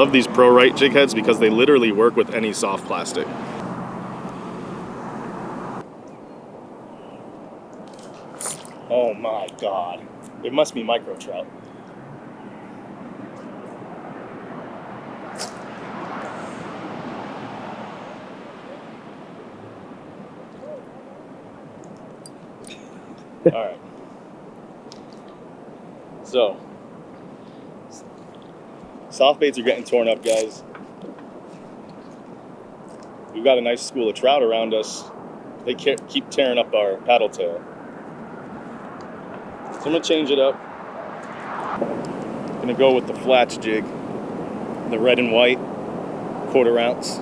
love these Pro Right jig heads because they literally work with any soft plastic. Oh my God. It must be micro trout. All right. So, soft baits are getting torn up, guys. We've got a nice school of trout around us. They keep tearing up our paddle tail. So I'm gonna change it up. I'm gonna go with the flats jig, the red and white, 1/4 ounce.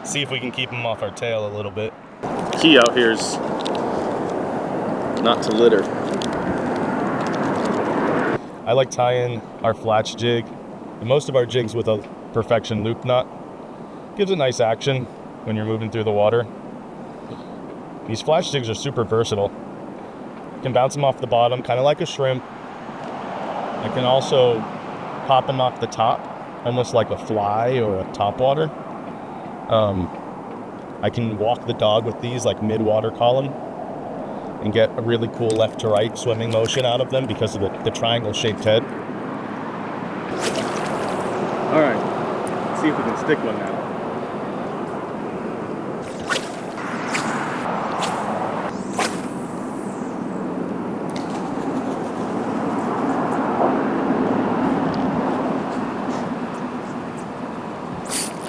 See if we can keep them off our tail a little bit. The key out here is not to litter. I like tying our flats jig and most of our jigs with a Perfection loop knot. Gives a nice action when you're moving through the water. These flats jigs are super versatile. You can bounce them off the bottom, kind of like a shrimp. I can also pop them off the top, almost like a fly or a topwater. I can walk the dog with these like mid-water column and get a really cool left to right swimming motion out of them because of the triangle shaped head. All right, let's see if we can stick one now.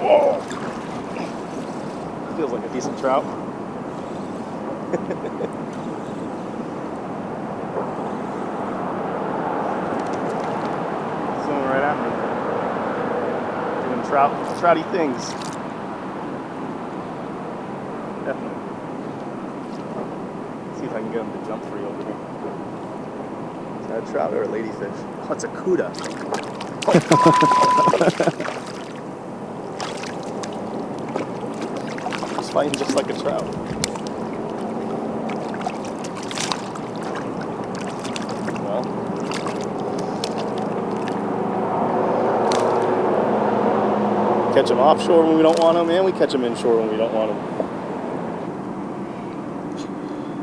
Whoa! Feels like a decent trout. Swimming right at me. Doing trouty things. Definitely. Let's see if I can get him to jump free over here. Is that a trout or a ladyfish? Oh, it's a cuda. He's fighting just like a trout. Catch them offshore when we don't want them, and we catch them inshore when we don't want them.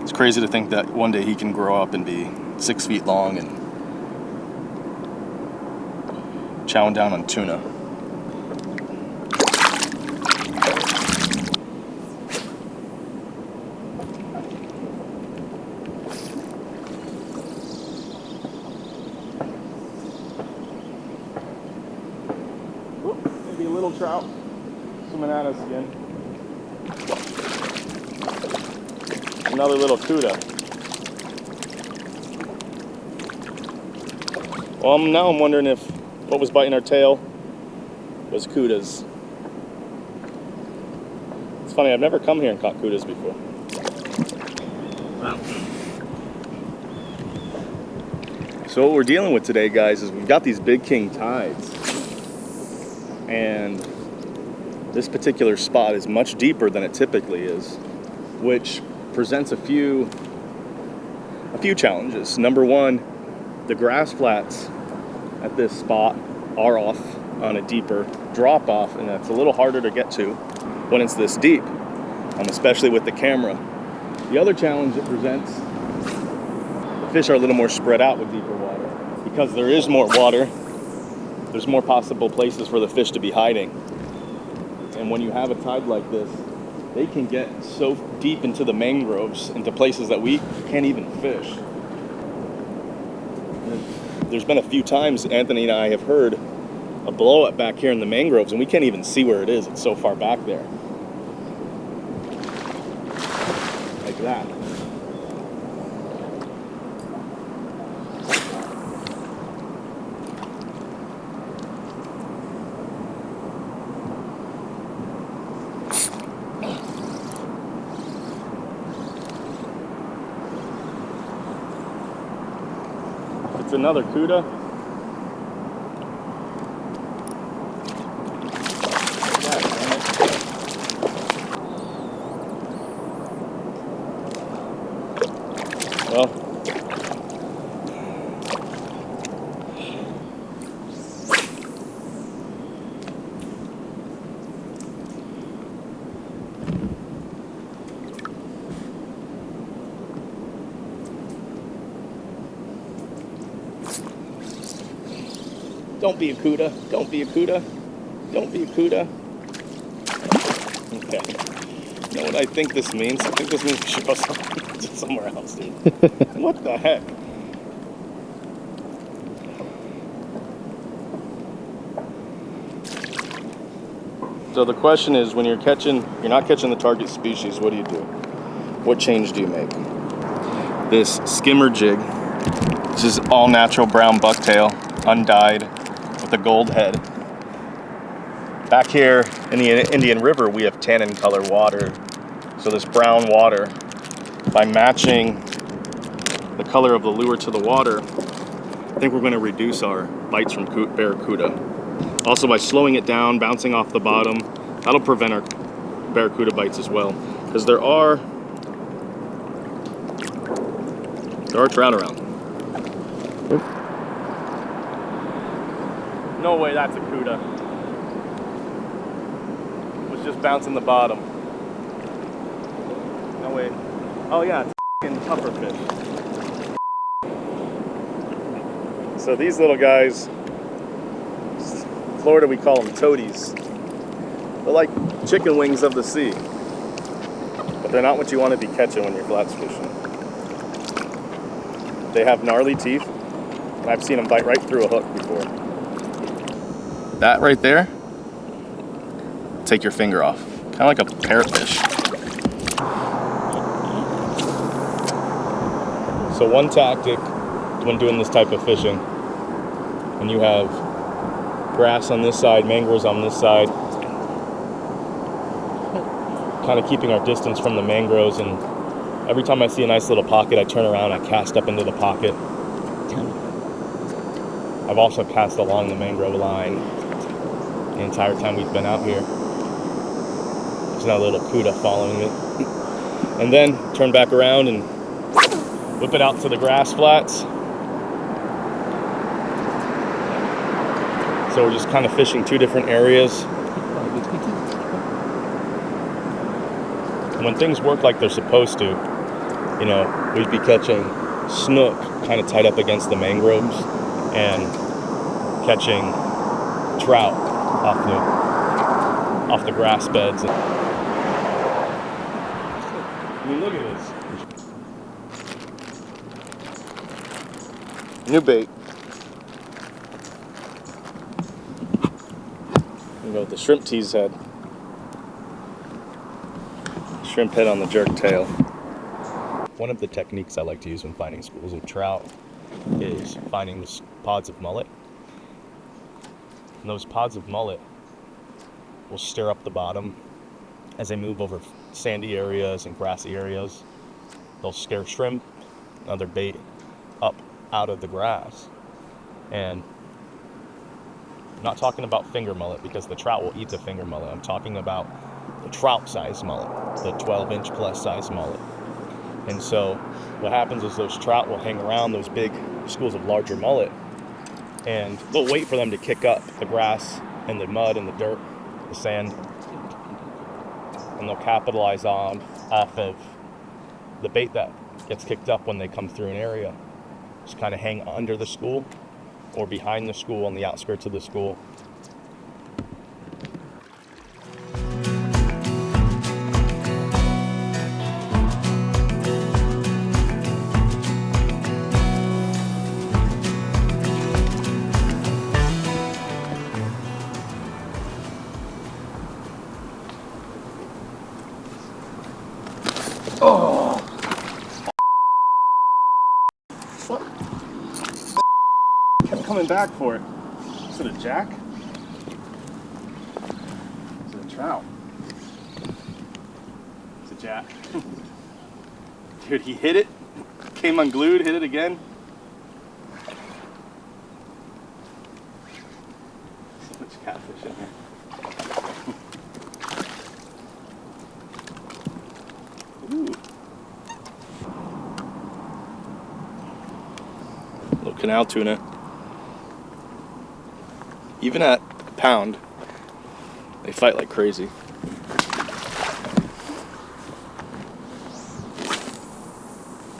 It's crazy to think that one day he can grow up and be 6 feet long and chowing down on tuna. Maybe a little trout swimming at us again. Another little cuda. Well, now I'm wondering if what was biting our tail was cudas. It's funny, I've never come here and caught cudas before. Wow. So what we're dealing with today, guys, is we've got these big king tides. And this particular spot is much deeper than it typically is, which presents a few challenges. Number one, the grass flats at this spot are off on a deeper drop off, and that's a little harder to get to when it's this deep, especially with the camera. The other challenge it presents, the fish are a little more spread out with deeper water. Because there is more water, there's more possible places for the fish to be hiding. And when you have a tide like this, they can get so deep into the mangroves, into places that we can't even fish. There's been a few times Anthony and I have heard a blow up back here in the mangroves, and we can't even see where it is. It's so far back there. Like that. It's another cuda. Well, Don't be a cuda. Don't be a cuda. Don't be a cuda. Okay. You know what I think this means? I think this means we should go somewhere else, dude. What the heck? So the question is, when you're not catching the target species, what do you do? What change do you make? This skimmer jig, this is all natural brown bucktail, undyed, with a gold head. Back here in the Indian River, we have tannin color water. So this brown water, by matching the color of the lure to the water, I think we're going to reduce our bites from barracuda. Also, by slowing it down, bouncing off the bottom, that'll prevent our barracuda bites as well. Because there are trout around. No way that's a cuda. It was just bouncing the bottom. No way. Oh yeah, it's a f***ing puffer fish. So these little guys, Florida we call them toadies. They're like chicken wings of the sea. But they're not what you want to be catching when you're flats fishing. They have gnarly teeth, and I've seen them bite right through a hook before. That right there, take your finger off. Kind of like a parrotfish. So one tactic when doing this type of fishing, when you have grass on this side, mangroves on this side, kind of keeping our distance from the mangroves, and every time I see a nice little pocket, I turn around, I cast up into the pocket. I've also cast along the mangrove line the entire time we've been out here. There's now a little cuda following it. And then turn back around and whip it out to the grass flats. So we're just kind of fishing two different areas. And when things work like they're supposed to, you know, we'd be catching snook kind of tied up against the mangroves and catching trout off the grass beds. I mean, look at this. New bait. We go with the shrimp tease head. Shrimp head on the jerk tail. One of the techniques I like to use when finding schools of trout is finding the pods of mullet. And those pods of mullet will stir up the bottom as they move over sandy areas and grassy areas. They'll scare shrimp and other bait up out of the grass. And I'm not talking about finger mullet, because the trout will eat the finger mullet. I'm talking about the trout size mullet, the 12-inch plus size mullet. And so what happens is those trout will hang around those big schools of larger mullet, and they'll wait for them to kick up the grass and the mud and the dirt, the sand, and they'll capitalize off of the bait that gets kicked up when they come through an area. Just kind of hang under the school or behind the school on the outskirts of the school. Oh! What? Kept coming back for it. Is it a jack? Is it a trout? It's a jack. Dude, he hit it, came unglued, hit it again. So much catfish in here. Ooh. Little canal tuna. Even at a pound, they fight like crazy.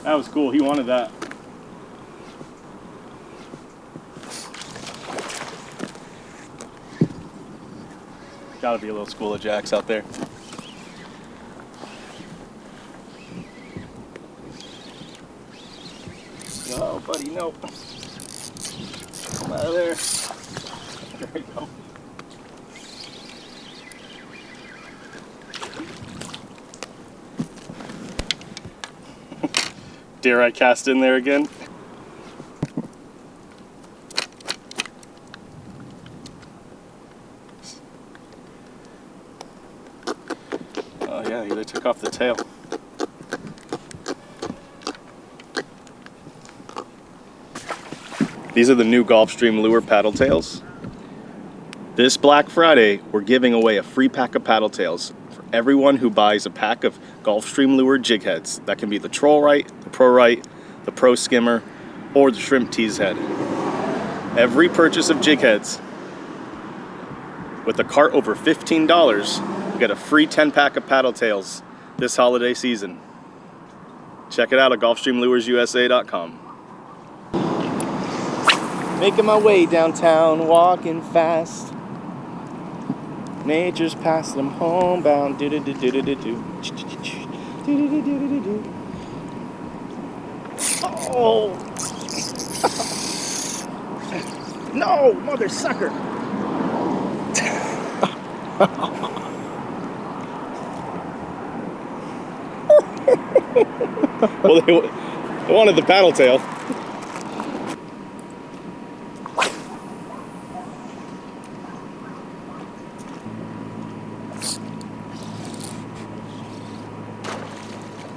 That was cool. He wanted that. Gotta be a little school of jacks out there. No, buddy, no. Come out of there. There we go. Dare I cast in there again? Oh yeah, they took off the tail. These are the new Gulfstream lure paddle tails. This Black Friday, we're giving away a free pack of paddle tails for everyone who buys a pack of Gulfstream lure jig heads. That can be the Troll Right, the Pro Right, the Pro Skimmer, or the Shrimp Tease head. Every purchase of jig heads with a cart over $15, you get a free 10-pack of paddle tails this holiday season. Check it out at GulfstreamLuresUSA.com. Making my way downtown, walking fast. Nature's passing them homebound. Do do do do do do do. Do do do do do do. Oh! No, mother sucker! Well, they wanted the paddle tail.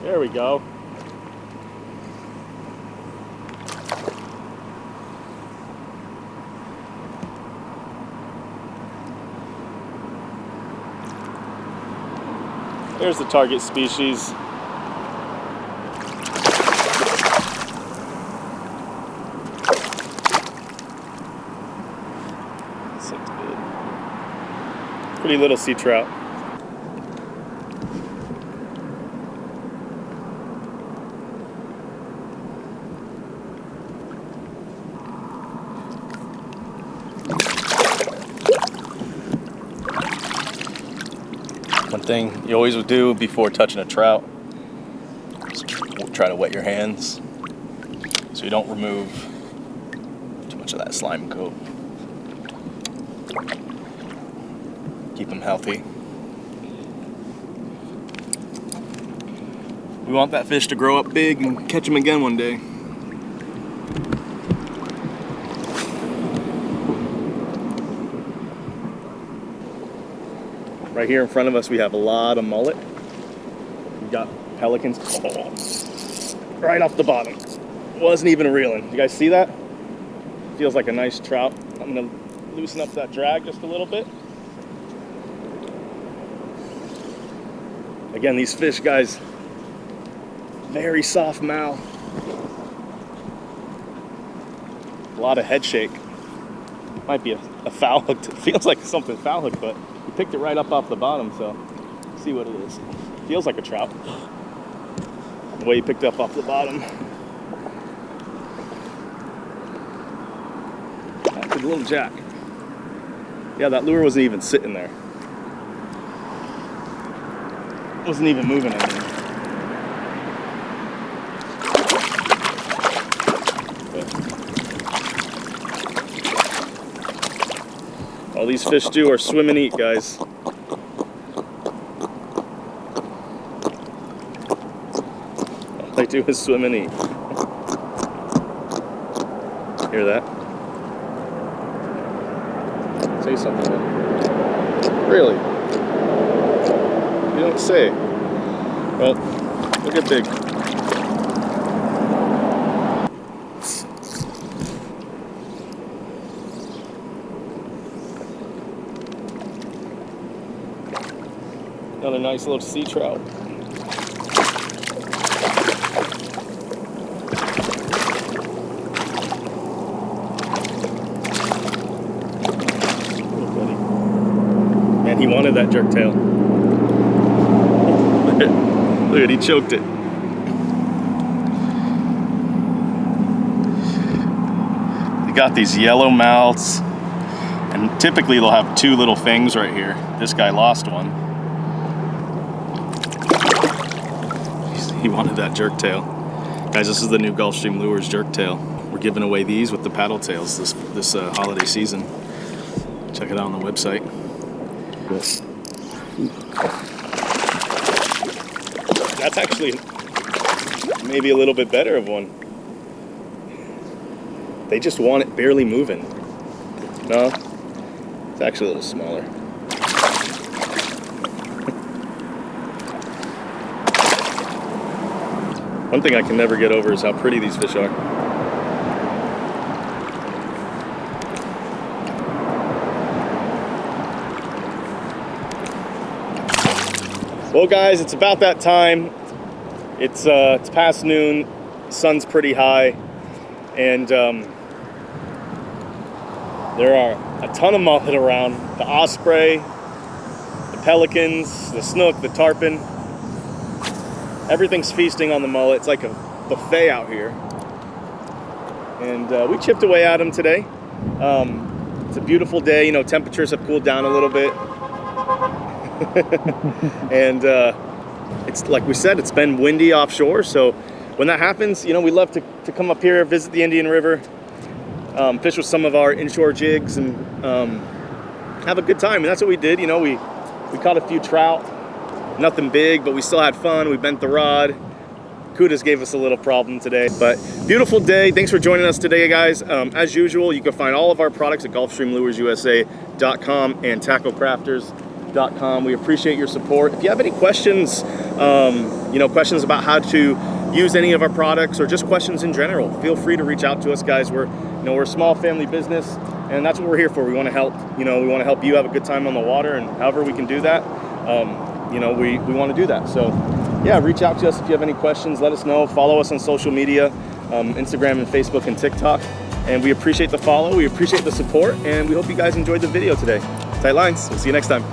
There we go. There's the target species. This looks good. Pretty little sea trout. One thing you always would do before touching a trout is try to wet your hands so you don't remove too much of that slime coat. Keep them healthy. We want that fish to grow up big and catch him again one day. Right here in front of us we have a lot of mullet. We got pelicans right off the bottom. Wasn't even reeling. You guys see that? Feels like a nice trout. I'm gonna loosen up that drag just a little bit. Again, these fish, guys, very soft mouth. A lot of head shake. Might be a foul hook. It feels like something foul hook, but we picked it right up off the bottom, so see what it is. Feels like a trout. The way you picked up off the bottom. That's a little jack. Yeah, that lure wasn't even sitting there. Wasn't even moving anymore. All these fish do are swim and eat, guys. All they do is swim and eat. Hear that? Say something then. Really? You don't say. Well, look at big. Another nice little sea trout. Man, he wanted that jerk tail. Look at, he choked it. You got these yellow mouths and And typically they'll have two little fangs right here. This guy lost one. He wanted that jerk tail. Guys, this is the new Gulfstream Lures jerk tail. We're giving away these with the paddle tails this holiday season. Check it out on the website. That's actually maybe a little bit better of one. They just want it barely moving. No, it's actually a little smaller. One thing I can never get over is how pretty these fish are. Well guys, it's about that time. It's past noon, sun's pretty high, and there are a ton of mullet around. The osprey, the pelicans, the snook, the tarpon. Everything's feasting on the mullet. It's like a buffet out here. And we chipped away at them today. It's a beautiful day. You know, temperatures have cooled down a little bit. And it's like we said, it's been windy offshore. So when that happens, you know, we love to come up here, visit the Indian River, fish with some of our inshore jigs, and have a good time. And that's what we did. You know, we caught a few trout. Nothing big, but we still had fun. We bent the rod. Kudas gave us a little problem today, but beautiful day. Thanks for joining us today, guys. As usual, you can find all of our products at GulfstreamLuresUSA.com and TackleCrafters.com. We appreciate your support. If you have any questions, you know, questions about how to use any of our products, or just questions in general, feel free to reach out to us, guys. We're a small family business, and that's what we're here for. We want to help. You know, we want to help you have a good time on the water, and however we can do that. You know, we want to do that. So yeah, reach out to us if you have any questions. Let us know. Follow us on social media, Instagram and Facebook and TikTok. And we appreciate the follow. We appreciate the support. And we hope you guys enjoyed the video today. Tight lines. We'll see you next time.